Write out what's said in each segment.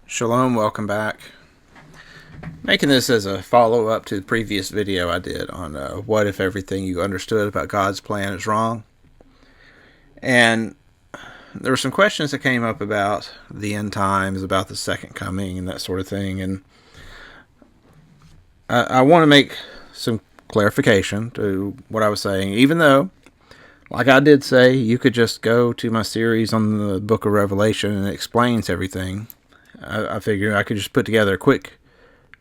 Shalom, welcome back. Making this as a follow-up to the previous video I did on what if everything you understood about God's plan is wrong. And there were some questions that came up about the end times, about the second coming and that sort of thing. And I want to make some clarification to what I was saying, even though, like I did say, you could just go to my series on the book of Revelation and it explains everything. I figured I could just put together a quick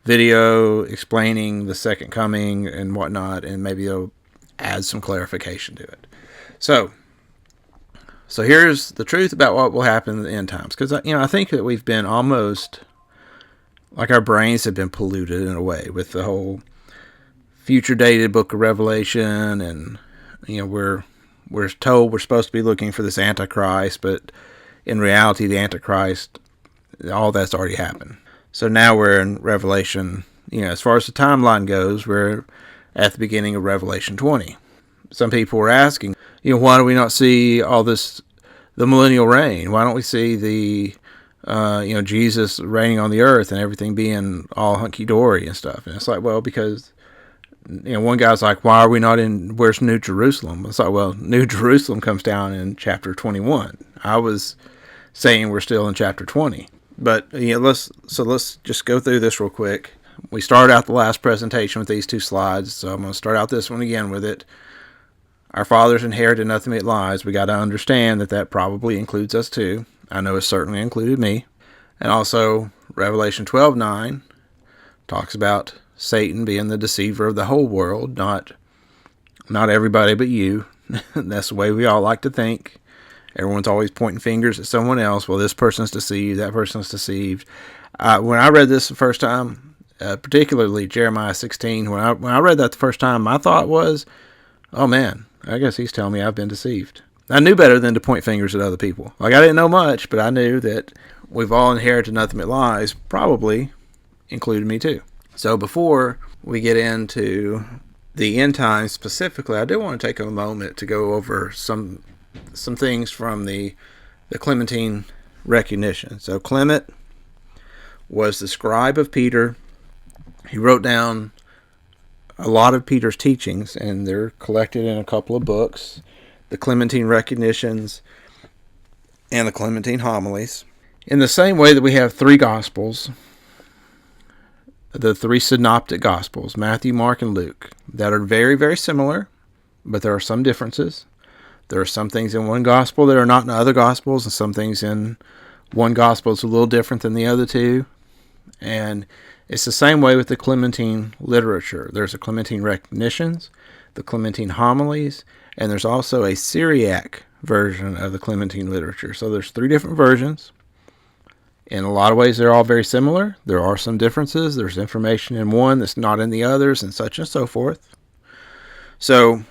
video explaining the second coming and whatnot, and maybe it'll add some clarification to it. So here's the truth about what will happen in the end times. Because I think that we've been almost like our brains have been polluted in a way with the whole future dated book of Revelation, and we're told we're supposed to be looking for this Antichrist, but in reality, the Antichrist, all that's already happened. So now we're in Revelation, as far as the timeline goes, we're at the beginning of Revelation 20. Some people were asking, why do we not see all this, the millennial reign? Why don't we see the, Jesus reigning on the earth and everything being all hunky-dory and stuff? And it's like, well, because, one guy's like, why are we not where's New Jerusalem? It's like, well, New Jerusalem comes down in chapter 21. I was saying we're still in chapter 20. But let's just go through this real quick. We started out the last presentation with these two slides, so I'm going to start out this one again with it. Our fathers inherited nothing but lies. We got to understand that probably includes us too. I know it certainly included me. And also, Revelation 12:9 talks about Satan being the deceiver of the whole world, not everybody but you. That's the way we all like to think. Everyone's always pointing fingers at someone else. Well, this person's deceived, that person's deceived. When I read this the first time, particularly Jeremiah 16, when I read that the first time, my thought was, oh man, I guess he's telling me I've been deceived. I knew better than to point fingers at other people. Like, I didn't know much, but I knew that we've all inherited nothing but lies, probably included me too. So before we get into the end times specifically, I do want to take a moment to go over some things from the Clementine recognition. So Clement was the scribe of Peter. He wrote down a lot of Peter's teachings, and they're collected in a couple of books, the Clementine recognitions and the Clementine homilies. In the same way that we have three gospels, the three synoptic gospels, Matthew, Mark, and Luke, that are very, very similar, but there are some differences. There are some things in one gospel that are not in other gospels, and some things in one gospel is a little different than the other two. And it's the same way with the Clementine literature. There's the Clementine recognitions, the Clementine homilies, and there's also a Syriac version of the Clementine literature. So there's three different versions. In a lot of ways, they're all very similar. There are some differences. There's information in one that's not in the others, and such and so forth. So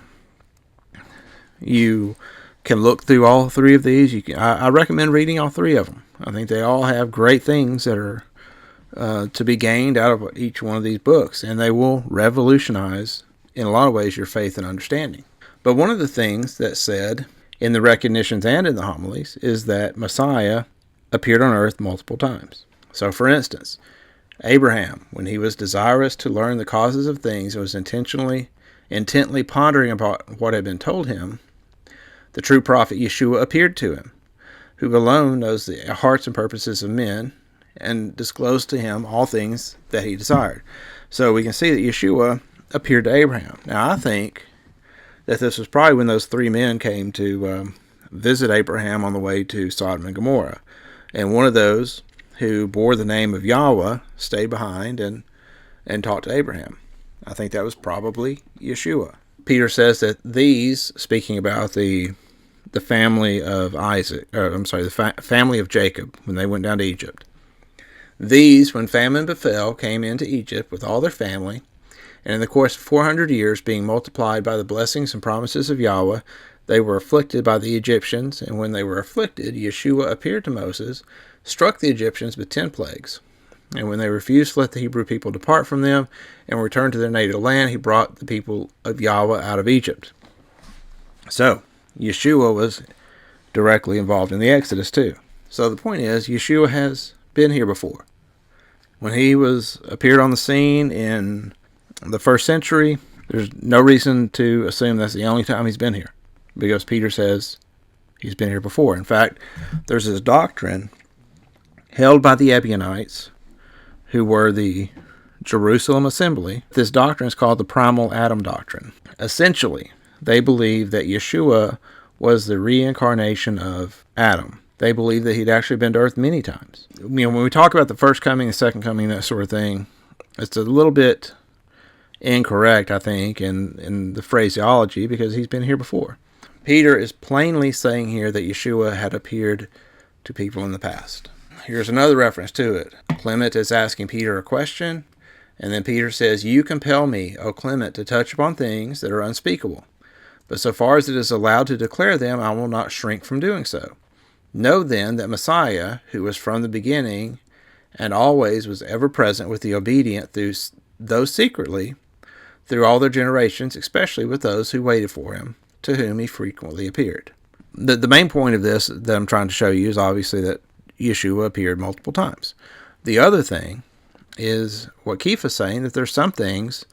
you can look through all three of these. I recommend reading all three of them. I think they all have great things that are to be gained out of each one of these books, and they will revolutionize, in a lot of ways, your faith and understanding. But one of the things that's said in the recognitions and in the homilies is that Messiah appeared on earth multiple times. So, for instance, Abraham, when he was desirous to learn the causes of things and was intently pondering about what had been told him, the true prophet Yeshua appeared to him, who alone knows the hearts and purposes of men, and disclosed to him all things that he desired. So we can see that Yeshua appeared to Abraham. Now, I think that this was probably when those three men came to visit Abraham on the way to Sodom and Gomorrah. And one of those who bore the name of Yahweh stayed behind and talked to Abraham. I think that was probably Yeshua. Peter says that these, speaking about the family of family of Jacob, when they went down to Egypt. These, when famine befell, came into Egypt with all their family, and in the course of 400 years, being multiplied by the blessings and promises of Yahweh, they were afflicted by the Egyptians, and when they were afflicted, Yeshua appeared to Moses, struck the Egyptians with 10 plagues. And when they refused to let the Hebrew people depart from them and return to their native land, he brought the people of Yahweh out of Egypt. So, Yeshua was directly involved in the Exodus too. So the point is, Yeshua has been here before. When he appeared on the scene in the first century, there's no reason to assume that's the only time he's been here, because Peter says he's been here before. In fact, there's this doctrine held by the Ebionites, who were the Jerusalem assembly. This doctrine is called the Primal Adam doctrine. Essentially, they believe that Yeshua was the reincarnation of Adam. They believe that he'd actually been to earth many times. When we talk about the first coming, the second coming, that sort of thing, it's a little bit incorrect, I think, in the phraseology, because he's been here before. Peter is plainly saying here that Yeshua had appeared to people in the past. Here's another reference to it. Clement is asking Peter a question, and then Peter says, "You compel me, O Clement, to touch upon things that are unspeakable. But so far as it is allowed to declare them, I will not shrink from doing so. Know then that Messiah, who was from the beginning and always was ever present with the obedient, those secretly, through all their generations, especially with those who waited for him, to whom he frequently appeared." The main point of this that I'm trying to show you is obviously that Yeshua appeared multiple times. The other thing is what Keith is saying, that there's some things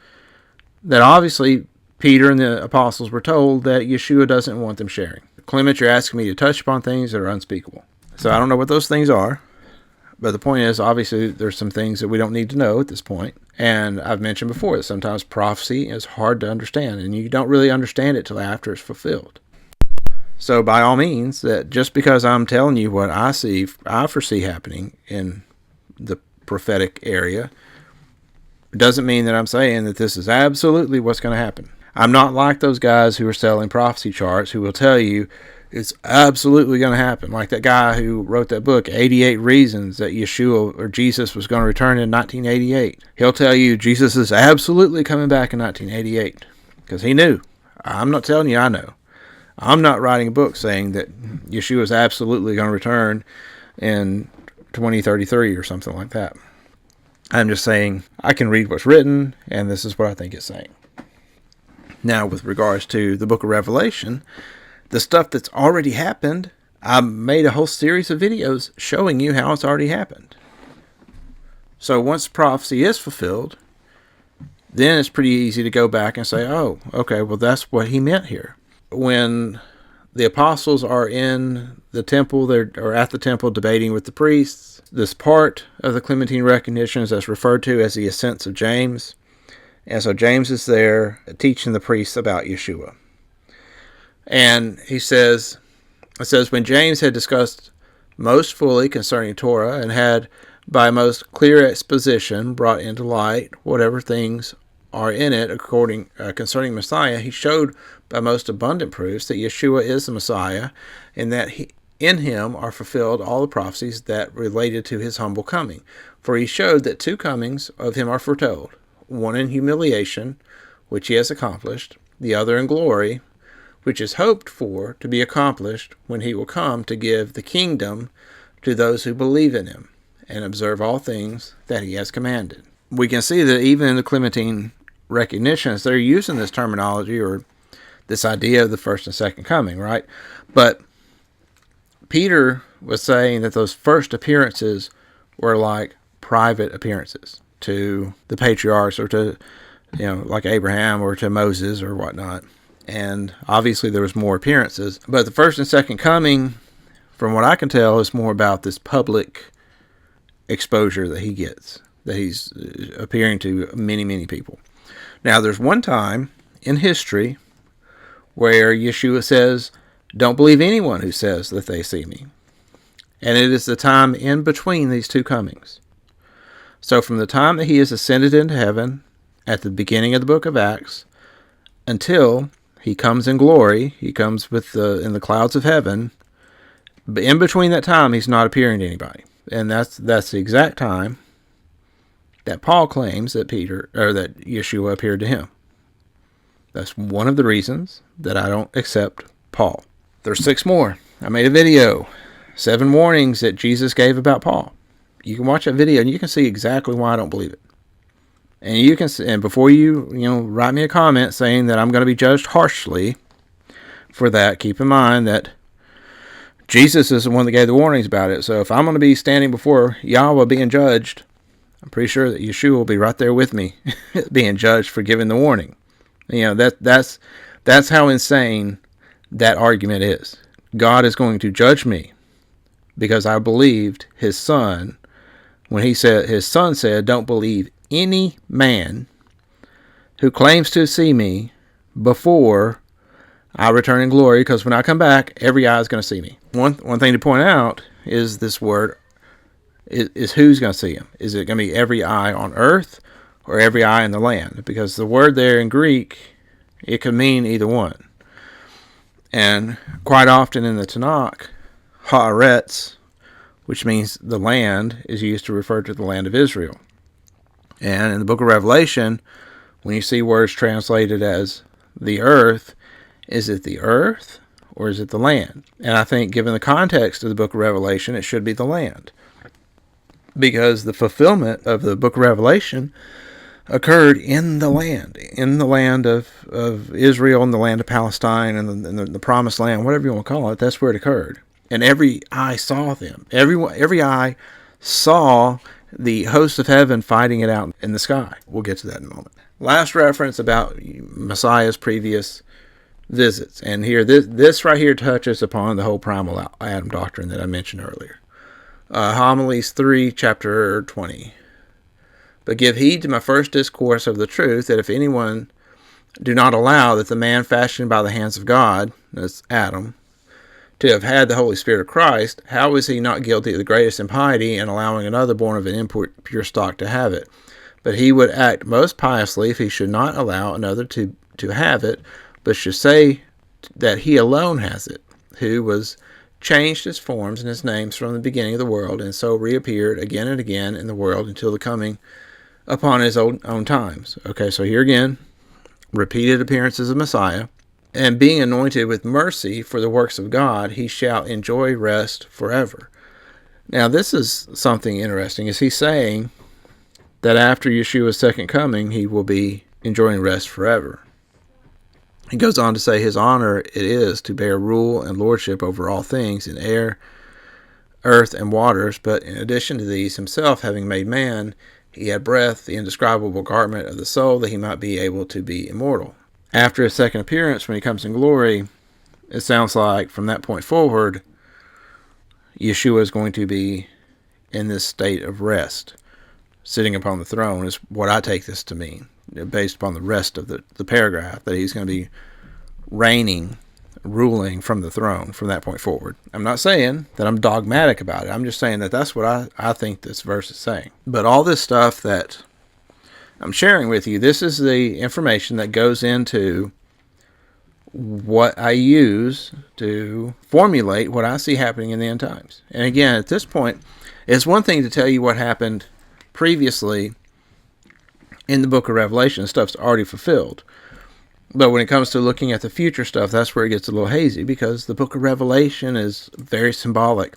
that obviously Peter and the apostles were told that Yeshua doesn't want them sharing. Clement, you're asking me to touch upon things that are unspeakable. So I don't know what those things are, but the point is, obviously, there's some things that we don't need to know at this point. And I've mentioned before that sometimes prophecy is hard to understand, and you don't really understand it till after it's fulfilled. So by all means, that just because I'm telling you what I foresee happening in the prophetic area, doesn't mean that I'm saying that this is absolutely what's going to happen. I'm not like those guys who are selling prophecy charts who will tell you it's absolutely going to happen. Like that guy who wrote that book, 88 Reasons that Yeshua or Jesus was going to return in 1988. He'll tell you Jesus is absolutely coming back in 1988 because he knew. I'm not telling you I know. I'm not writing a book saying that Yeshua is absolutely going to return in 2033 or something like that. I'm just saying I can read what's written, and this is what I think it's saying. Now, with regards to the book of Revelation, the stuff that's already happened, I made a whole series of videos showing you how it's already happened. So once prophecy is fulfilled, then it's pretty easy to go back and say, oh, okay, well, that's what he meant here. When the apostles are in the temple, or at the temple debating with the priests, this part of the Clementine recognitions that's referred to as the ascents of James. And so James is there teaching the priests about Yeshua. And it says, when James had discussed most fully concerning Torah and had by most clear exposition brought into light whatever things are in it concerning Messiah, he showed by most abundant proofs that Yeshua is the Messiah, and that in him are fulfilled all the prophecies that related to his humble coming. For he showed that 2 comings of him are foretold, one in humiliation, which he has accomplished, the other in glory, which is hoped for to be accomplished when he will come to give the kingdom to those who believe in him and observe all things that he has commanded. We can see that even in the Clementine recognitions, they're using this terminology or this idea of the first and second coming, right? But Peter was saying that those first appearances were like private appearances to the patriarchs or to, like Abraham or to Moses or whatnot. And obviously there was more appearances. But the first and second coming, from what I can tell, is more about this public exposure that he gets, that he's appearing to many, many people. Now, there's one time in history where Yeshua says, "Don't believe anyone who says that they see me." And it is the time in between these 2 comings. So from the time that he is ascended into heaven at the beginning of the book of Acts until he comes in glory, he comes in the clouds of heaven, but in between that time he's not appearing to anybody. And that's the exact time that Paul claims that that Yeshua appeared to him. That's one of the reasons that I don't accept Paul. There's 6 more. I made a video, 7 warnings that Jesus gave about Paul. You can watch that video and you can see exactly why I don't believe it. And you can, and before you write me a comment saying that I'm going to be judged harshly for that, keep in mind that Jesus is the one that gave the warnings about it. So if I'm going to be standing before Yahweh being judged, I'm pretty sure that Yeshua will be right there with me being judged for giving the warning. That's how insane that argument is. God is going to judge me because I believed his son when his son said, don't believe any man who claims to see me before I return in glory, because when I come back, every eye is going to see me. One thing to point out is this word is who's going to see him. Is it going to be every eye on earth or every eye in the land? Because the word there in Greek, it could mean either one. And quite often in the Tanakh, haaretz, which means the land, is used to refer to the land of Israel. And in the book of Revelation, when you see words translated as the earth, is it the earth or is it the land? And I think given the context of the book of Revelation, it should be the land. Because the fulfillment of the book of Revelation occurred in the land of Israel and the land of Palestine and the promised land, whatever you want to call it. That's where it occurred. And every eye saw them. Every eye saw the host of heaven fighting it out in the sky. We'll get to that in a moment. Last reference about Messiah's previous visits. And here, this right here touches upon the whole Primal Adam doctrine that I mentioned earlier. Homilies 3, chapter 20. But give heed to my first discourse of the truth, that if anyone do not allow that the man fashioned by the hands of God, that's Adam, to have had the Holy Spirit of Christ, how is he not guilty of the greatest impiety in allowing another born of an impure stock to have it? But he would act most piously if he should not allow another to have it, but should say that he alone has it, who was changed his forms and his names from the beginning of the world, and so reappeared again and again in the world until the coming upon his own times. Okay, so here again, repeated appearances of Messiah. And being anointed with mercy for the works of God, he shall enjoy rest forever. Now, this is something interesting. Is he saying that after Yeshua's second coming, he will be enjoying rest forever? He goes on to say his honor it is to bear rule and lordship over all things in air, earth, and waters. But in addition to these, himself having made man, he had breath, the indescribable garment of the soul, that he might be able to be immortal. After his second appearance, when he comes in glory, it sounds like from that point forward, Yeshua is going to be in this state of rest, sitting upon the throne, is what I take this to mean, based upon the rest of the paragraph, that he's going to be reigning, ruling from the throne from that point forward. I'm not saying that I'm dogmatic about it. I'm just saying that that's what I think this verse is saying. But all this stuff that I'm sharing with you, this is the information that goes into what I use to formulate what I see happening in the end times. And again, at this point, it's one thing to tell you what happened previously in the book of Revelation. Stuff's already fulfilled. But when it comes to looking at the future stuff, that's where it gets a little hazy, because the book of Revelation is very symbolic.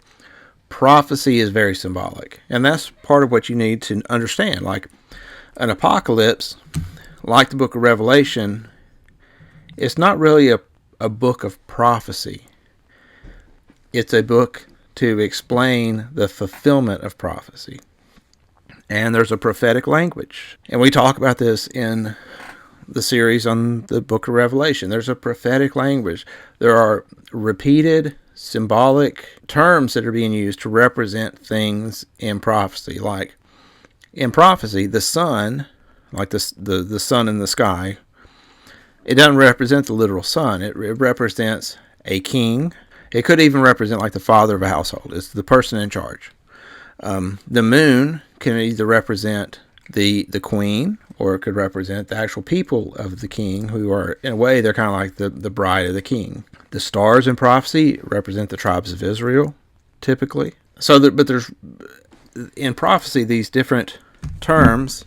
Prophecy is very symbolic. And that's part of what you need to understand. Like an apocalypse, like the book of Revelation, it's not really a book of prophecy. It's a book to explain the fulfillment of prophecy. And there's a prophetic language. And we talk about this in the series on the book of Revelation. There's a prophetic language. There are repeated symbolic terms that are being used to represent things in prophecy. Like in prophecy, the sun, like the sun in the sky, it doesn't represent the literal sun. It represents a king. It could even represent like the father of a household. It's the person in charge. The moon can either represent the queen, or it could represent the actual people of the king, who are, in a way, they're kind of like the bride of the king. The stars in prophecy represent the tribes of Israel, typically. But there's, in prophecy, these different terms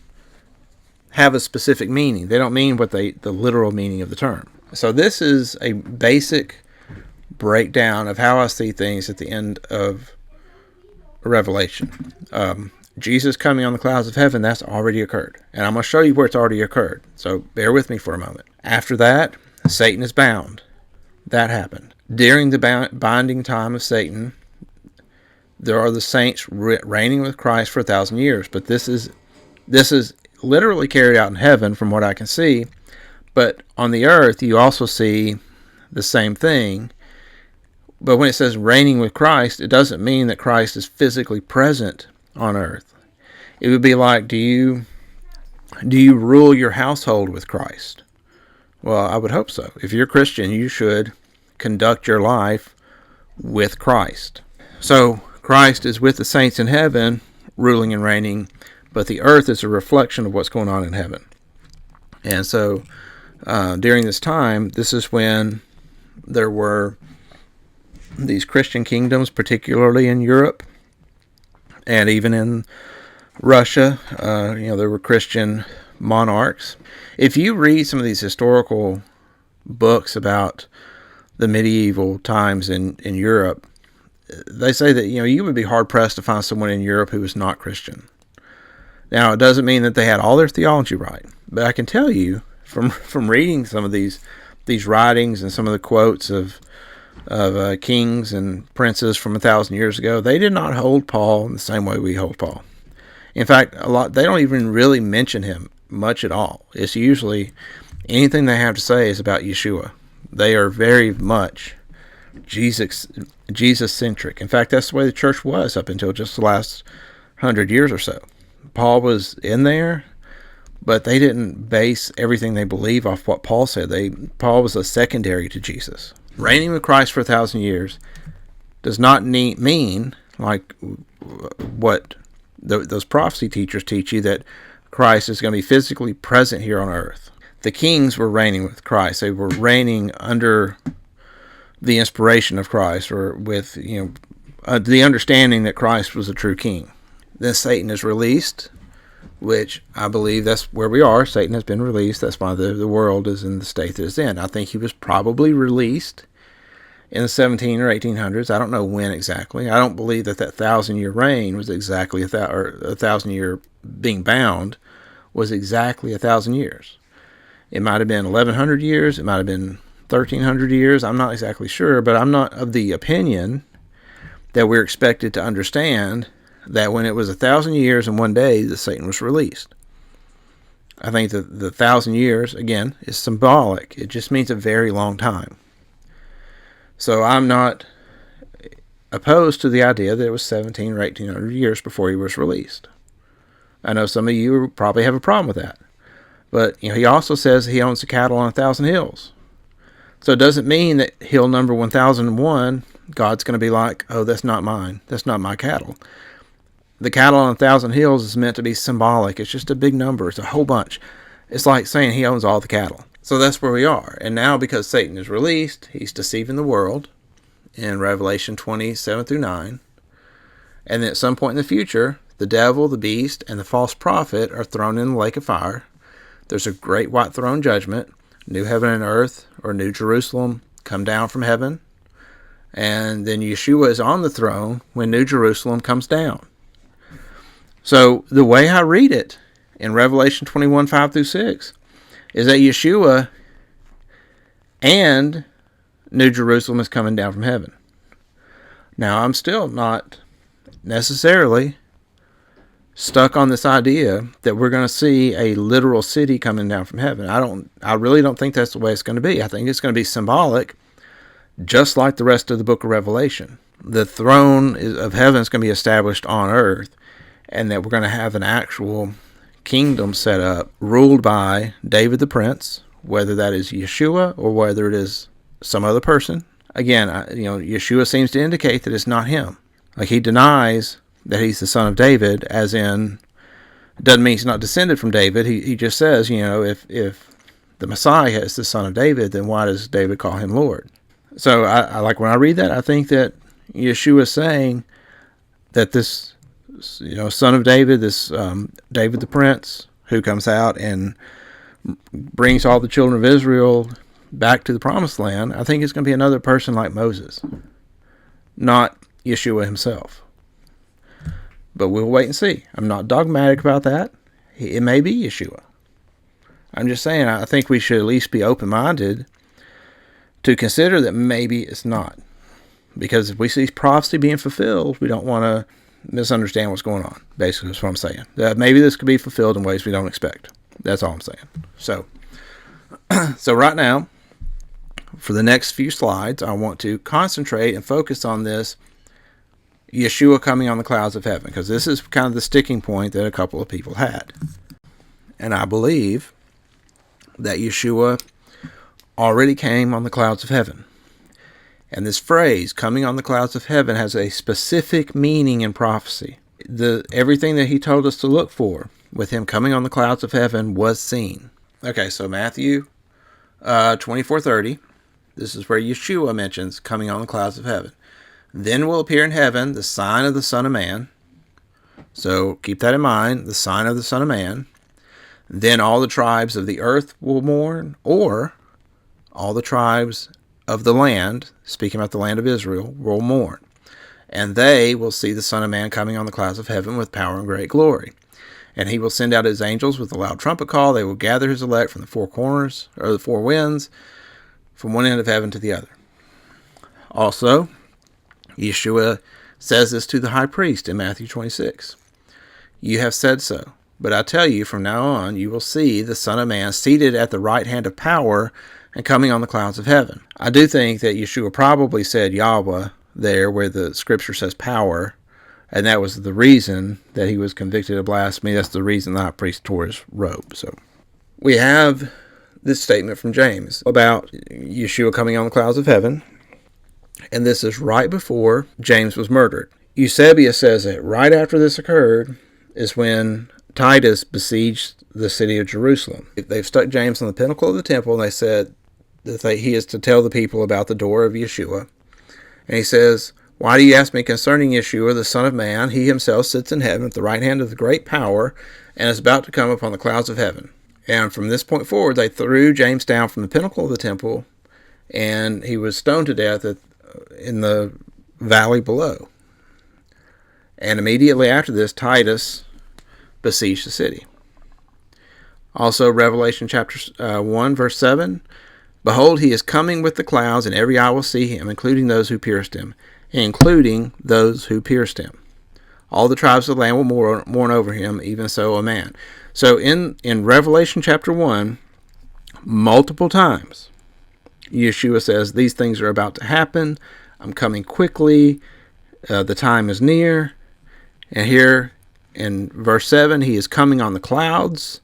have a specific meaning. They don't mean what the literal meaning of the term. So this is a basic breakdown of how I see things at the end of Revelation. Jesus coming on the clouds of heaven, that's already occurred. And I'm going to show you where it's already occurred. So bear with me for a moment. After that, Satan is bound. That happened. During the binding time of Satan, there are the saints reigning with Christ for 1,000 years. But this is literally carried out in heaven from what I can see. But on the earth, you also see the same thing. But when it says reigning with Christ, it doesn't mean that Christ is physically present on earth. It would be like, do you rule your household with Christ? Well, I would hope so. If you're a Christian, you should conduct your life with Christ. So Christ is with the saints in heaven, ruling and reigning, but the earth is a reflection of what's going on in heaven. And so during this time, this is when there were these Christian kingdoms, particularly in Europe and even in Russia. There were Christian monarchs. If you read some of these historical books about the medieval times in Europe, they say that you would be hard pressed to find someone in Europe who was not Christian. Now, it doesn't mean that they had all their theology right, but I can tell you from reading some of these writings and some of the quotes of kings and princes from 1,000 years ago, they did not hold Paul in the same way we hold Paul. In fact, they don't even really mention him much at all. It's usually anything they have to say is about Yeshua. They are very much Jesus-centric. In fact, that's the way the church was up until just the last 100 years or so. Paul was in there, but they didn't base everything they believe off what Paul said. Paul was a secondary to Jesus. Reigning with Christ for 1,000 years does not mean, like what those prophecy teachers teach you, that Christ is going to be physically present here on earth. The kings were reigning with Christ. They were reigning under the inspiration of Christ, or with the understanding that Christ was a true king. Then Satan is released, which I believe that's where we are. Satan has been released. That's why the world is in the state that it's in. I think he was probably released in the 17 or 1800s. I don't know when exactly. I don't believe that 1,000-year reign was exactly 1,000-year being bound was exactly 1,000 years. It might have been 1,100 years. It might have been 1,300 years. I'm not exactly sure, but I'm not of the opinion that we're expected to understand that when it was 1,000 years and one day that Satan was released. I think that the 1,000 years, again, is symbolic. It just means a very long time. So I'm not opposed to the idea that it was 17 or 1,800 years before he was released. I know some of you probably have a problem with that. But he also says he owns the cattle on 1,000 hills. So it doesn't mean that hill number 1,001, God's going to be like, oh, that's not mine. That's not my cattle. The cattle on 1,000 hills is meant to be symbolic. It's just a big number. It's a whole bunch. It's like saying he owns all the cattle. So that's where we are. And now because Satan is released, he's deceiving the world in Revelation 20:7-9. And then at some point in the future, the devil, the beast, and the false prophet are thrown in the lake of fire. There's a great white throne judgment. New heaven and earth, or New Jerusalem, come down from heaven. And then Yeshua is on the throne when New Jerusalem comes down. So the way I read it in Revelation 21:5-6 is that Yeshua and New Jerusalem is coming down from heaven. Now, I'm still not necessarily stuck on this idea that we're going to see a literal city coming down from heaven. I really don't think that's the way it's going to be. I think it's going to be symbolic, just like the rest of the book of Revelation. The throne of heaven is going to be established on earth, and that we're going to have an actual kingdom set up, ruled by David the Prince, whether that is Yeshua or whether it is some other person. Again, Yeshua seems to indicate that it's not him. Like, he denies that he's the son of David, as in, doesn't mean he's not descended from David. He just says, if the Messiah is the son of David, then why does David call him Lord? So I like when I read that, I think that Yeshua is saying that this, son of David, this David the Prince, who comes out and brings all the children of Israel back to the promised land, I think it's going to be another person like Moses, not Yeshua himself. But we'll wait and see. I'm not dogmatic about that. It may be Yeshua. I'm just saying, I think we should at least be open-minded to consider that maybe it's not. Because if we see prophecy being fulfilled, we don't want to misunderstand what's going on. Basically, that's what I'm saying. That maybe this could be fulfilled in ways we don't expect. That's all I'm saying. So right now, for the next few slides, I want to concentrate and focus on this Yeshua coming on the clouds of heaven, because this is kind of the sticking point that a couple of people had. And I believe that Yeshua already came on the clouds of heaven. And this phrase, coming on the clouds of heaven, has a specific meaning in prophecy. Everything that he told us to look for with him coming on the clouds of heaven was seen. Okay, so Matthew 24:30, this is where Yeshua mentions coming on the clouds of heaven. Then will appear in heaven the sign of the Son of Man. So keep that in mind, the sign of the Son of Man. Then all the tribes of the earth will mourn, or all the tribes of the land, speaking about the land of Israel, will mourn. And they will see the Son of Man coming on the clouds of heaven with power and great glory. And he will send out his angels with a loud trumpet call. They will gather his elect from the four corners, or the four winds, from one end of heaven to the other. Also, Yeshua says this to the high priest in Matthew 26. You have said so. But I tell you, from now on, you will see the Son of Man seated at the right hand of power and coming on the clouds of heaven. I do think that Yeshua probably said Yahweh there where the scripture says power, and that was the reason that he was convicted of blasphemy. That's the reason the high priest tore his robe. So we have this statement from James about Yeshua coming on the clouds of heaven, and this is right before James was murdered. Eusebius says that right after this occurred is when Titus besieged the city of Jerusalem. They've stuck James on the pinnacle of the temple, and they said that he is to tell the people about the door of Yeshua. And he says, why do you ask me concerning Yeshua, the Son of Man? He himself sits in heaven at the right hand of the great power, and is about to come upon the clouds of heaven. And from this point forward, they threw James down from the pinnacle of the temple, and he was stoned to death in the valley below. And immediately after this, Titus besieged the city. Also, Revelation chapter 1, verse 7, behold, he is coming with the clouds, and every eye will see him, including those who pierced him. All the tribes of the land will mourn over him, even so a man. So in Revelation chapter 1, multiple times, Yeshua says, these things are about to happen. I'm coming quickly. The time is near. And here in verse 7, he is coming on the clouds.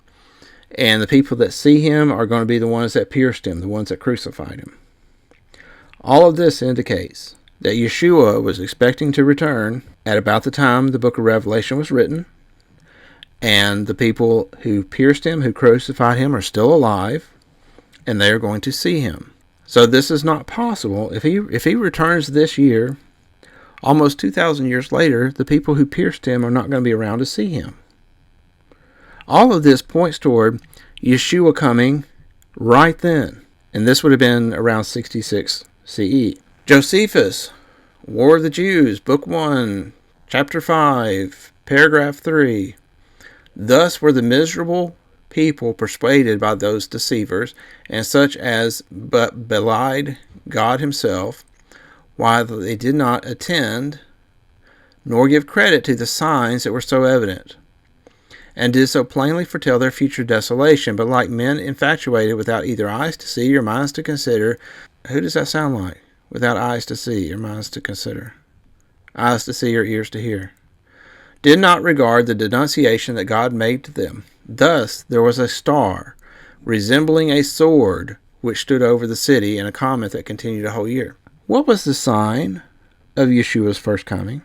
And the people that see him are going to be the ones that pierced him, the ones that crucified him. All of this indicates that Yeshua was expecting to return at about the time the book of Revelation was written. And the people who pierced him, who crucified him, are still alive. And they are going to see him. So this is not possible. If he returns this year, almost 2,000 years later, the people who pierced him are not going to be around to see him. All of this points toward Yeshua coming right then. And this would have been around 66 CE. Josephus, War of the Jews, Book 1, Chapter 5, Paragraph 3. Thus were the miserable people persuaded by those deceivers, and such as but belied God himself, while they did not attend, nor give credit to the signs that were so evident, and did so plainly foretell their future desolation, but like men infatuated, without either eyes to see or minds to consider. Who does that sound like? Without eyes to see or minds to consider. Eyes to see or ears to hear. Did not regard the denunciation that God made to them. Thus there was a star, resembling a sword, which stood over the city, and a comet that continued a whole year. What was the sign of Yeshua's first coming?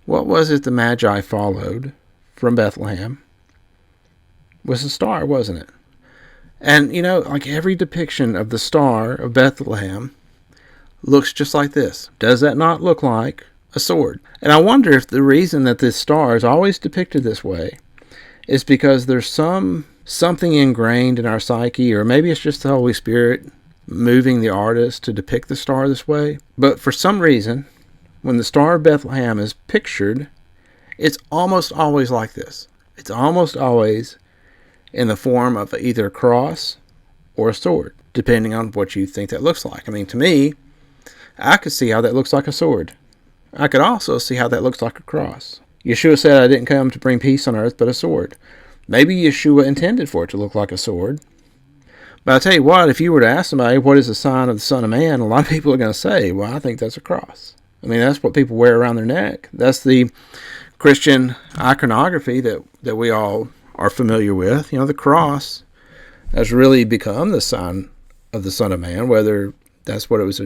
What was it the Magi followed from Bethlehem? It was a star, wasn't it? And, like every depiction of the Star of Bethlehem looks just like this. Does that not look like a sword? And I wonder if the reason that this star is always depicted this way is because there's something ingrained in our psyche, or maybe it's just the Holy Spirit moving the artist to depict the star this way. But for some reason, when the Star of Bethlehem is pictured, it's almost always like this. It's almost always in the form of either a cross or a sword. depending on what you think that looks like. I mean, to me, I could see how that looks like a sword. I could also see how that looks like a cross. Yeshua said, I didn't come to bring peace on earth, but a sword. Maybe Yeshua intended for it to look like a sword. But I tell you what, if you were to ask somebody, what is the sign of the Son of Man? A lot of people are going to say, well, I think that's a cross. I mean, that's what people wear around their neck. That's the Christian iconography that we all are familiar with. You know, the cross has really become the sign of the Son of Man, whether that's what it was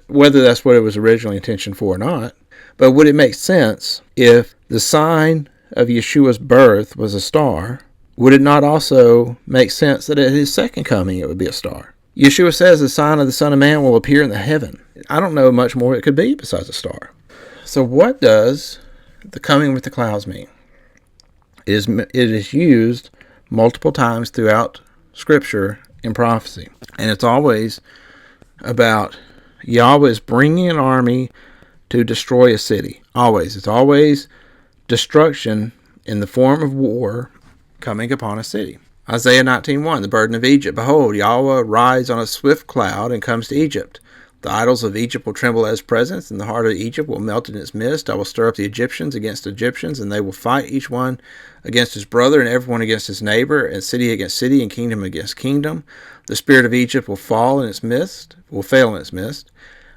whether that's what it was originally intentioned for or not. But would it make sense if the sign of Yeshua's birth was a star? Would it not also make sense that at his second coming it would be a star? Yeshua says the sign of the Son of Man will appear in the heaven. I don't know much more it could be besides a star. So what does the coming with the clouds mean? It is used multiple times throughout Scripture in prophecy. And it's always about Yahweh's bringing an army to destroy a city. Always. It's always destruction in the form of war coming upon a city. Isaiah 19:1, the burden of Egypt. Behold, Yahweh rides on a swift cloud and comes to Egypt. The idols of Egypt will tremble at his presence, and the heart of Egypt will melt in its midst. I will stir up the Egyptians against Egyptians, and they will fight each one against his brother, and everyone against his neighbor, and city against city, and kingdom against kingdom. The spirit of Egypt will fail in its midst.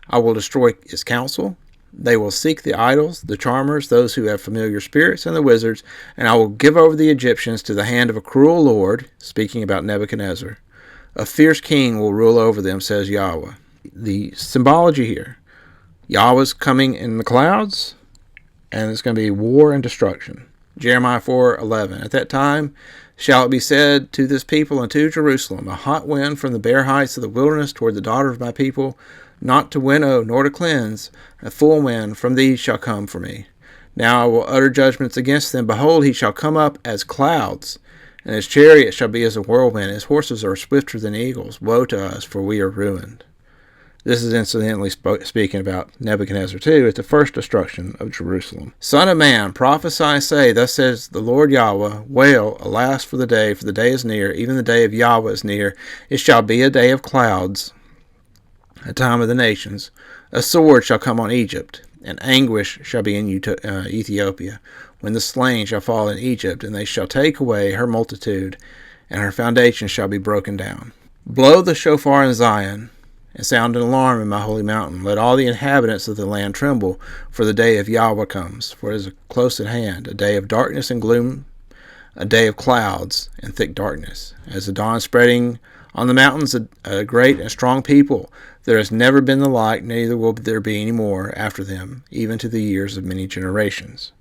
I will destroy its counsel. They will seek the idols, the charmers, those who have familiar spirits, and the wizards, and I will give over the Egyptians to the hand of a cruel lord, speaking about Nebuchadnezzar. A fierce king will rule over them, says Yahweh. The symbology here, Yahweh's coming in the clouds, and it's going to be war and destruction. Jeremiah 4:11. At that time shall it be said to this people and to Jerusalem, a hot wind from the bare heights of the wilderness toward the daughter of my people, not to winnow nor to cleanse, a full wind from these shall come for me. Now I will utter judgments against them. Behold, he shall come up as clouds, and his chariot shall be as a whirlwind. His horses are swifter than eagles. Woe to us, for we are ruined. This is incidentally speaking about Nebuchadnezzar too. It's the first destruction of Jerusalem. Son of man, prophesy, say, thus says the Lord Yahweh, wail, alas for the day is near, even the day of Yahweh is near. It shall be a day of clouds, a time of the nations. A sword shall come on Egypt, and anguish shall be in Ethiopia, when the slain shall fall in Egypt, and they shall take away her multitude, and her foundation shall be broken down. Blow the shofar in Zion, and sound an alarm in my holy mountain. Let all the inhabitants of the land tremble, for the day of Yahweh comes, for it is close at hand, a day of darkness and gloom, a day of clouds and thick darkness. As the dawn spreading on the mountains, a great and strong people, there has never been the like, neither will there be any more after them, even to the years of many generations.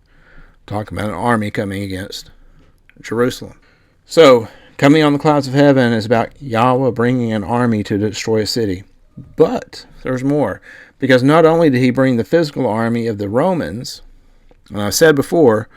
Talking about an army coming against Jerusalem. So, coming on the clouds of heaven is about Yahweh bringing an army to destroy a city. But there's more, because not only did he bring the physical army of the Romans, and I said before,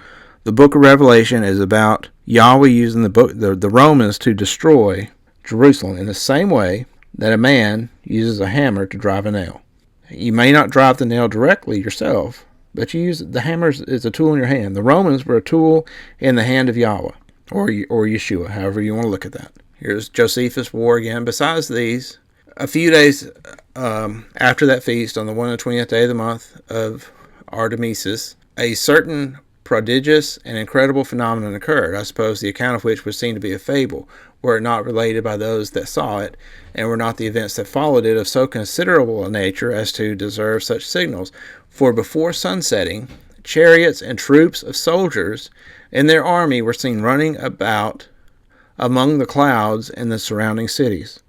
the book of Revelation is about Yahweh using the Romans to destroy Jerusalem in the same way that a man uses a hammer to drive a nail. You may not drive the nail directly yourself, but you use the hammer as a tool in your hand. The Romans were a tool in the hand of Yahweh, or Yeshua, however you want to look at that. Here's Josephus' war again. Besides these, a few days after that feast, on the 120th day of the month of Artemisis, a certain prodigious and incredible phenomenon occurred, I suppose the account of which would seem to be a fable, were it not related by those that saw it, and were not the events that followed it of so considerable a nature as to deserve such signals. For before sunsetting, chariots and troops of soldiers in their army were seen running about among the clouds in the surrounding cities.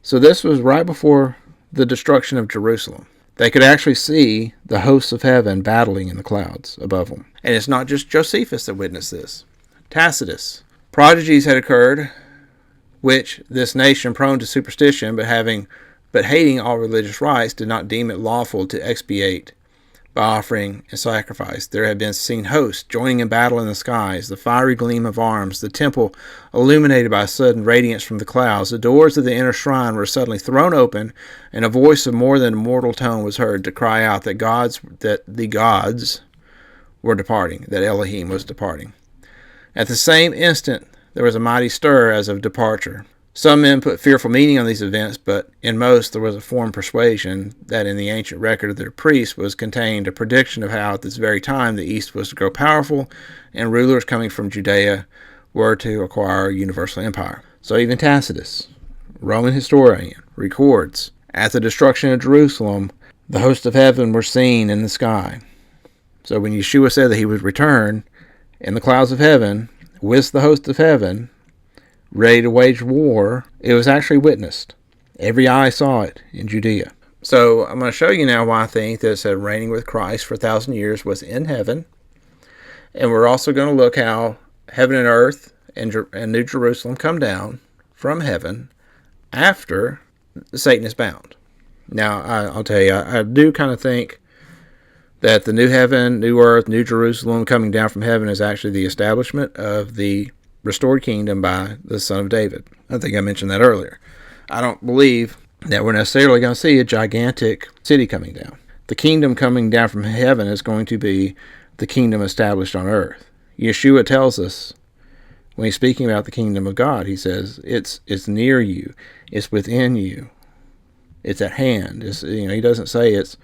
So this was right before the destruction of Jerusalem. They could actually see the hosts of heaven battling in the clouds above them. And it's not just Josephus that witnessed this. Tacitus. Prodigies had occurred, which this nation, prone to superstition, but hating all religious rites, did not deem it lawful to expiate by offering and sacrifice. There had been seen hosts joining in battle in the skies, the fiery gleam of arms, the temple illuminated by a sudden radiance from the clouds. The doors of the inner shrine were suddenly thrown open, and a voice of more than mortal tone was heard to cry out that the gods were departing, that Elohim was departing. At the same instant there was a mighty stir as of departure. Some men put fearful meaning on these events, but in most there was a formed persuasion that in the ancient record of their priests was contained a prediction of how at this very time the East was to grow powerful and rulers coming from Judea were to acquire a universal empire. So even Tacitus, Roman historian, records, at the destruction of Jerusalem, the hosts of heaven were seen in the sky. So when Yeshua said that he would return in the clouds of heaven with the hosts of heaven, ready to wage war, it was actually witnessed. Every eye saw it in Judea. So I'm going to show you now why I think that it said reigning with Christ for 1,000 years was in heaven. And we're also going to look how heaven and earth and New Jerusalem come down from heaven after Satan is bound. Now, I'll tell you, I do kind of think that the new heaven, new earth, New Jerusalem coming down from heaven is actually the establishment of the restored kingdom by the Son of David. I think I mentioned that earlier. I don't believe that we're necessarily going to see a gigantic city coming down. The kingdom coming down from heaven is going to be the kingdom established on earth. Yeshua tells us, when he's speaking about the kingdom of God, he says, it's near you, it's within you, it's at hand. He doesn't say it's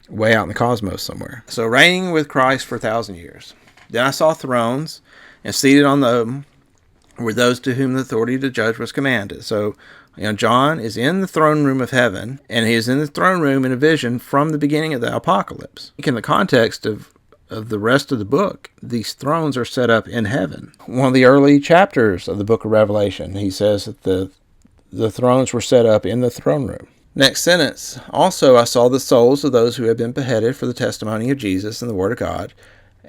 way out in the cosmos somewhere. So reigning with Christ for 1,000 years. Then I saw thrones, and seated on them were those to whom the authority to judge was commanded. So, John is in the throne room of heaven, and he is in the throne room in a vision from the beginning of the apocalypse. In the context of the rest of the book, these thrones are set up in heaven. One of the early chapters of the book of Revelation, he says that the thrones were set up in the throne room. Next sentence, also I saw the souls of those who had been beheaded for the testimony of Jesus and the word of God,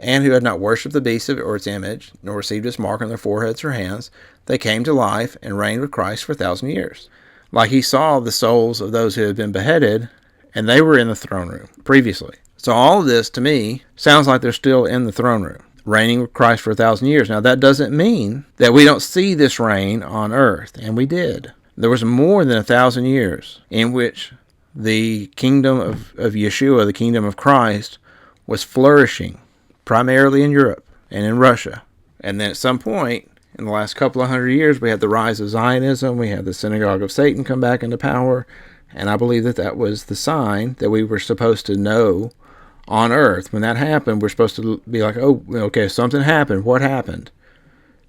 and who had not worshipped the beast or its image, nor received its mark on their foreheads or hands. They came to life and reigned with Christ for 1,000 years. Like he saw the souls of those who had been beheaded, and they were in the throne room previously. So all of this, to me, sounds like they're still in the throne room, reigning with Christ for 1,000 years. Now, that doesn't mean that we don't see this reign on earth, and we did. There was more than 1,000 years in which the kingdom of Yeshua, the kingdom of Christ, was flourishing, primarily in Europe and in Russia. And then at some point, in the last couple of hundred years, we had the rise of Zionism, we had the synagogue of Satan come back into power, and I believe that was the sign that we were supposed to know on earth. When that happened, we're supposed to be like, oh, okay, something happened. What happened?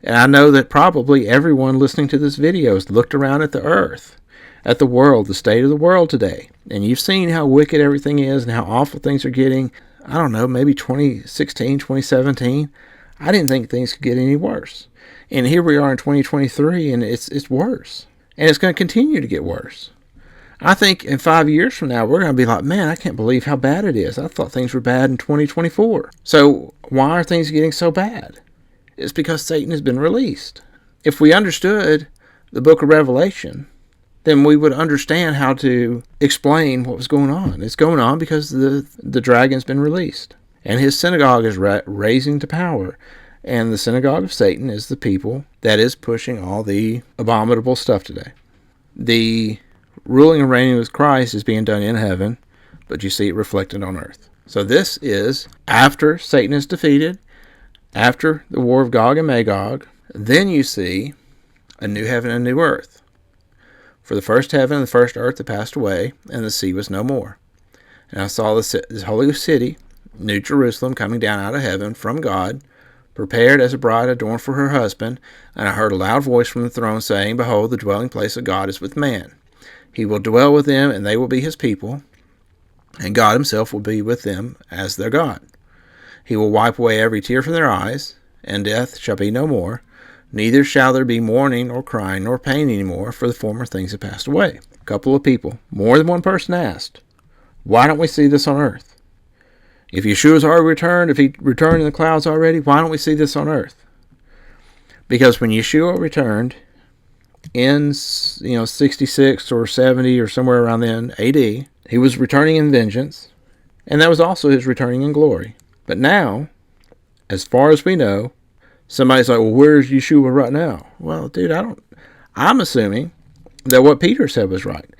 And I know that probably everyone listening to this video has looked around at the earth, at the world, the state of the world today. And you've seen how wicked everything is and how awful things are getting. I don't know, maybe 2016, 2017. I didn't think things could get any worse. And here we are in 2023, and it's worse. And it's going to continue to get worse. I think in 5 years from now, we're going to be like, man, I can't believe how bad it is. I thought things were bad in 2024. So why are things getting so bad? It's because Satan has been released. If we understood the book of Revelation, then we would understand how to explain what was going on. It's going on because the dragon's been released. And his synagogue is raising to power. And the synagogue of Satan is the people that is pushing all the abominable stuff today. The ruling and reigning with Christ is being done in heaven, but you see it reflected on earth. So this is after Satan is defeated, after the war of Gog and Magog. Then you see a new heaven and a new earth. For the first heaven and the first earth had passed away, and the sea was no more. And I saw this holy city, New Jerusalem, coming down out of heaven from God, prepared as a bride adorned for her husband. And I heard a loud voice from the throne saying, behold, the dwelling place of God is with man. He will dwell with them, and they will be his people, and God himself will be with them as their God. He will wipe away every tear from their eyes, and death shall be no more. Neither shall there be mourning, nor crying, nor pain any more, for the former things have passed away. A couple of people, more than one person asked, why don't we see this on earth? If Yeshua's already returned, if he returned in the clouds already, why don't we see this on earth? Because when Yeshua returned in 66 or 70 or somewhere around then, AD, he was returning in vengeance, and that was also his returning in glory. But now, as far as we know, somebody's like, well, where's Yeshua right now? Well, dude, I'm assuming that what Peter said was right.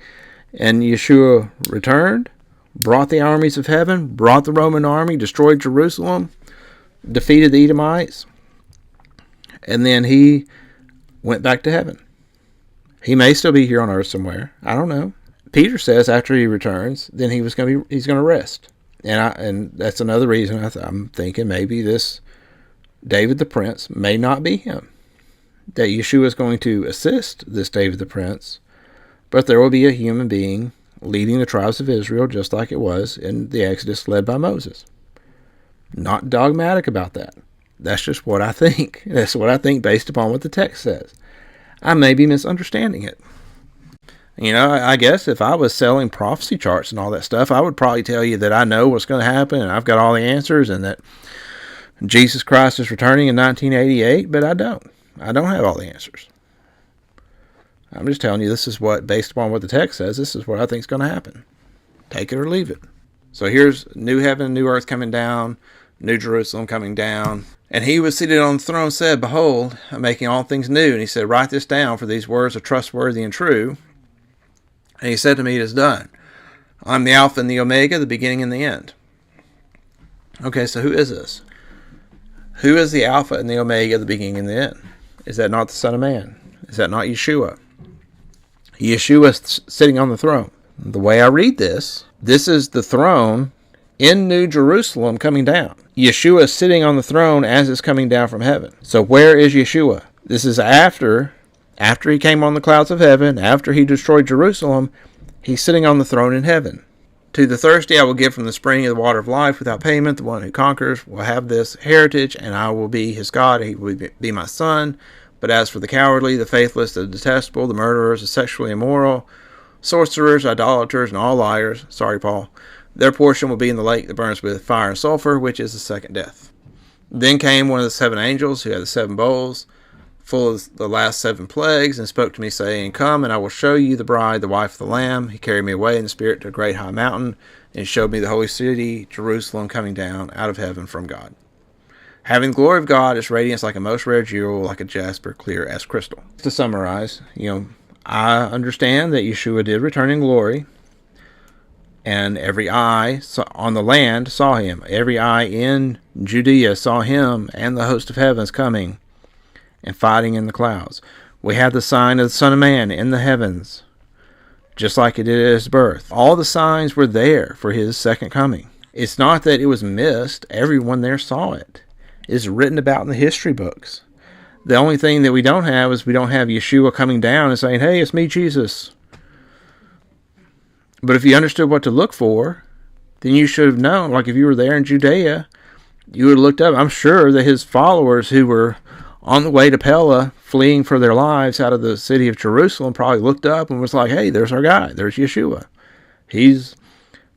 And Yeshua returned, brought the armies of heaven, brought the Roman army, destroyed Jerusalem, defeated the Edomites, and then he went back to heaven. He may still be here on earth somewhere. I don't know. Peter says after he returns, then he's going to rest. And that's another reason I'm thinking maybe this David the Prince may not be him. That Yeshua is going to assist this David the Prince, but there will be a human being leading the tribes of Israel just like it was in the Exodus led by Moses. Not dogmatic about that. That's just what I think. That's what I think based upon what the text says. I may be misunderstanding it. I guess if I was selling prophecy charts and all that stuff, I would probably tell you that I know what's going to happen and I've got all the answers and that Jesus Christ is returning in 1988, but I don't. I don't have all the answers. I'm just telling you this is what, based upon what the text says, this is what I think is going to happen. Take it or leave it. So here's new heaven, new earth coming down, new Jerusalem coming down. And he was seated on the throne said, Behold, I'm making all things new. And he said, Write this down, for these words are trustworthy and true. And he said to me, It is done. I'm the Alpha and the Omega, the beginning and the end. Okay, so who is this? Who is the Alpha and the Omega, the beginning and the end? Is that not the Son of Man? Is that not Yeshua? Yeshua is sitting on the throne. The way I read this is the throne in New Jerusalem coming down. Yeshua is sitting on the throne as it's coming down from heaven. So where is Yeshua? This is after he came on the clouds of heaven, after he destroyed Jerusalem, he's sitting on the throne in heaven. To the thirsty I will give from the spring of the water of life without payment. The one who conquers will have this heritage, and I will be his God, and he will be my son. But as for the cowardly, the faithless, the detestable, the murderers, the sexually immoral, sorcerers, idolaters, and all liars, sorry, Paul, their portion will be in the lake that burns with fire and sulfur, which is the second death. Then came one of the 7 angels who had the 7 bowls, full of the last 7 plagues, and spoke to me, saying, Come, and I will show you the bride, the wife of the Lamb. He carried me away in the spirit to a great high mountain, and showed me the holy city, Jerusalem, coming down out of heaven from God, having the glory of God, its radiance like a most rare jewel, like a jasper, clear as crystal. To summarize, I understand that Yeshua did return in glory, and every eye on the land saw him. Every eye in Judea saw him and the host of heavens coming and fighting in the clouds. We have the sign of the Son of Man in the heavens, just like it did at his birth. All the signs were there for his second coming. It's not that it was missed. Everyone there saw it. It's written about in the history books. The only thing that we don't have is we don't have Yeshua coming down and saying, Hey, it's me, Jesus. But if you understood what to look for, then you should have known. Like if you were there in Judea, you would have looked up. I'm sure that his followers who were on the way to Pella, fleeing for their lives out of the city of Jerusalem, probably looked up and was like, Hey, there's our guy. There's Yeshua. He's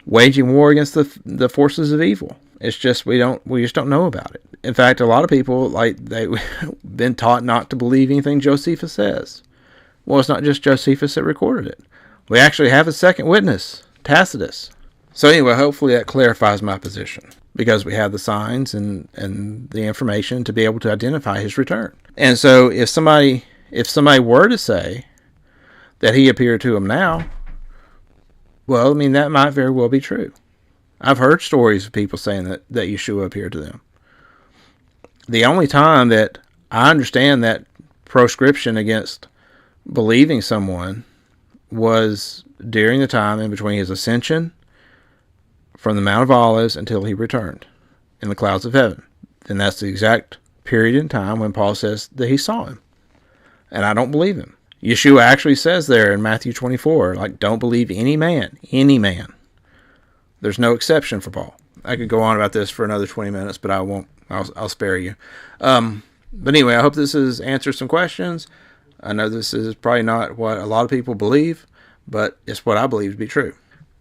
waging war against the forces of evil. It's just we just don't know about it. In fact, a lot of people, they've been taught not to believe anything Josephus says. Well, it's not just Josephus that recorded it. We actually have a second witness, Tacitus. So anyway, hopefully that clarifies my position, because we have the signs and the information to be able to identify his return. And so if somebody were to say that he appeared to him now, well, that might very well be true. I've heard stories of people saying that Yeshua appeared to them. The only time that I understand that proscription against believing someone was during the time in between his ascension from the Mount of Olives until he returned in the clouds of heaven. And that's the exact period in time when Paul says that he saw him. And I don't believe him. Yeshua actually says there in Matthew 24, don't believe any man. Any man. There's no exception for Paul. I could go on about this for another 20 minutes, but I won't. I'll spare you. But anyway, I hope this has answered some questions. I know this is probably not what a lot of people believe, but it's what I believe to be true.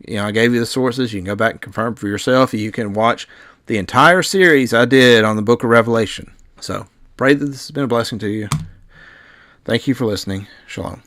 I gave you the sources. You can go back and confirm for yourself. You can watch the entire series I did on the book of Revelation. So pray that this has been a blessing to you. Thank you for listening. Shalom.